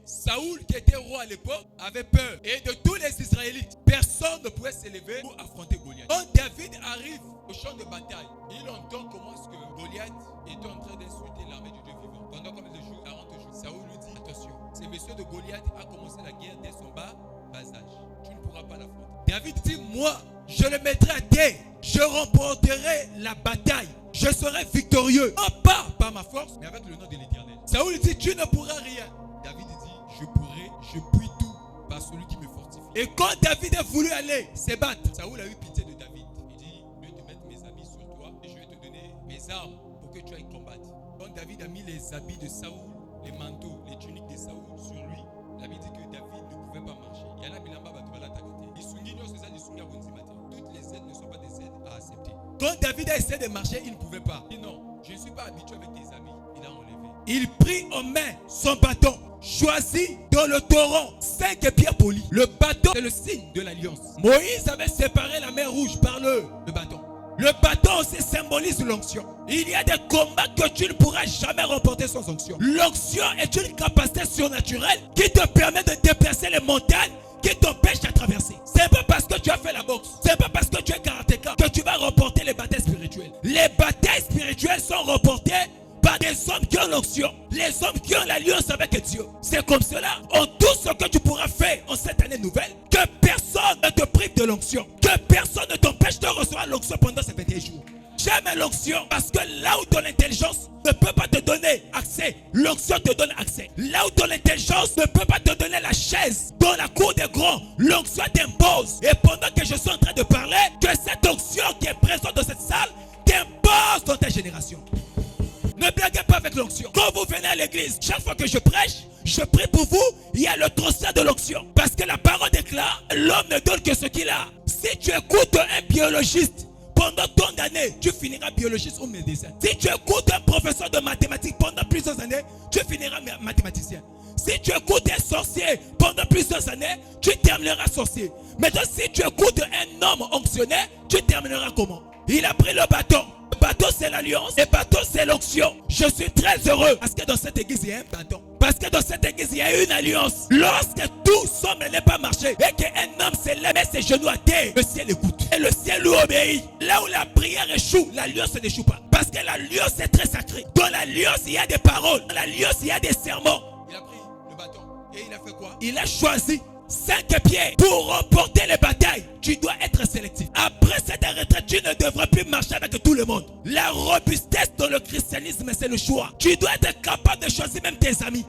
Saoul, qui était roi à l'époque, avait peur. Et de tous les Israélites, personne ne pouvait s'élever pour affronter Goliath. Quand David arrive au champ de bataille, il entend comment est-ce que Goliath est en train d'insulter l'armée du Dieu vivant. Pendant comme de jours, 40 jours, Saoul lui dit, attention, ce monsieur de Goliath a commencé la guerre dès son bas âge. Tu ne pourras pas l'affronter. David dit, moi, je le mettrai à terre. Je remporterai la bataille. Je serai victorieux. Non pas par ma force, mais avec le nom de l'Éternel. Saoul dit, tu ne pourras rien. David dit, je pourrai, je puis tout par celui qui me fortifie. Et quand David a voulu aller se battre, Saoul a eu pitié de David. Il dit, je vais te mettre mes habits sur toi et je vais te donner mes armes pour que tu ailles combattre. Quand David a mis les habits de Saoul, les manteaux, les tuniques de Saoul sur lui, David dit que David ne pouvait pas marcher. Il y en a qui toutes les aides ne sont pas des aides à accepter. Quand David a essayé de marcher, il ne pouvait pas. Il dit non, je ne suis pas habitué avec tes amis. Il a enlevé. Il prit en main son bâton, choisi dans le torrent 5 pierres polies. Le bâton, c'est le signe de l'alliance. Moïse avait séparé la mer Rouge par le bâton. Le bâton aussi symbolise l'onction. Il y a des combats que tu ne pourras jamais remporter sans onction. L'onction est une capacité surnaturelle qui te permet de déplacer les montagnes qui t'empêche de traverser. C'est pas parce que tu as fait la boxe, c'est pas parce que tu es karatéka que tu vas remporter les batailles spirituelles. Les batailles spirituelles sont remportées par des hommes qui ont l'onction, les hommes qui ont l'alliance avec Dieu. C'est comme cela, en tout ce que tu pourras faire en cette année nouvelle, que personne ne te prive de l'onction, que personne ne t'empêche de recevoir l'onction pendant ces 21 jours. J'aime l'onction parce que là où ton intelligence ne peut pas te donner accès, l'onction te donne accès. Là où ton intelligence ne peut pas te donner la chaise dans la cour des grands, l'onction t'impose. Et pendant que je suis en train de parler, que cette onction qui est présente dans cette salle t'impose dans ta génération. Ne blaguez pas avec l'onction. Quand vous venez à l'église, chaque fois que je prêche, je prie pour vous, il y a le transfert de l'onction. Parce que la parole déclare, l'homme ne donne que ce qu'il a. Si tu écoutes un biologiste, pendant tant d'années, tu finiras biologiste ou médecin. Si tu écoutes un professeur de mathématiques pendant plusieurs années, tu finiras mathématicien. Si tu écoutes un sorcier pendant plusieurs années, tu termineras sorcier. Maintenant, si tu écoutes un homme onctionné, tu termineras comment? Il a pris le bâton. Le bâton, c'est l'alliance. Le bâton, c'est l'onction. Je suis très heureux parce que dans cette église, il y a un bâton. Parce que dans cette église, il y a une alliance. Lorsque tout semble ne pas marcher et qu'un homme se lève ses genoux à terre, le ciel écoute. Et le ciel lui obéit. Là où la prière échoue, l'alliance n'échoue pas. Parce que l'alliance est très sacrée. Dans l'alliance, il y a des paroles. Dans l'alliance, il y a des serments. Il a pris le bâton et il a fait quoi? Il a choisi 5 pierres pour remporter les batailles. Tu dois être sélectif. Après cette retraite, tu ne devras plus marcher avec tout le monde. La robustesse dans le christianisme, c'est le choix. Tu dois être capable de choisir même tes amis.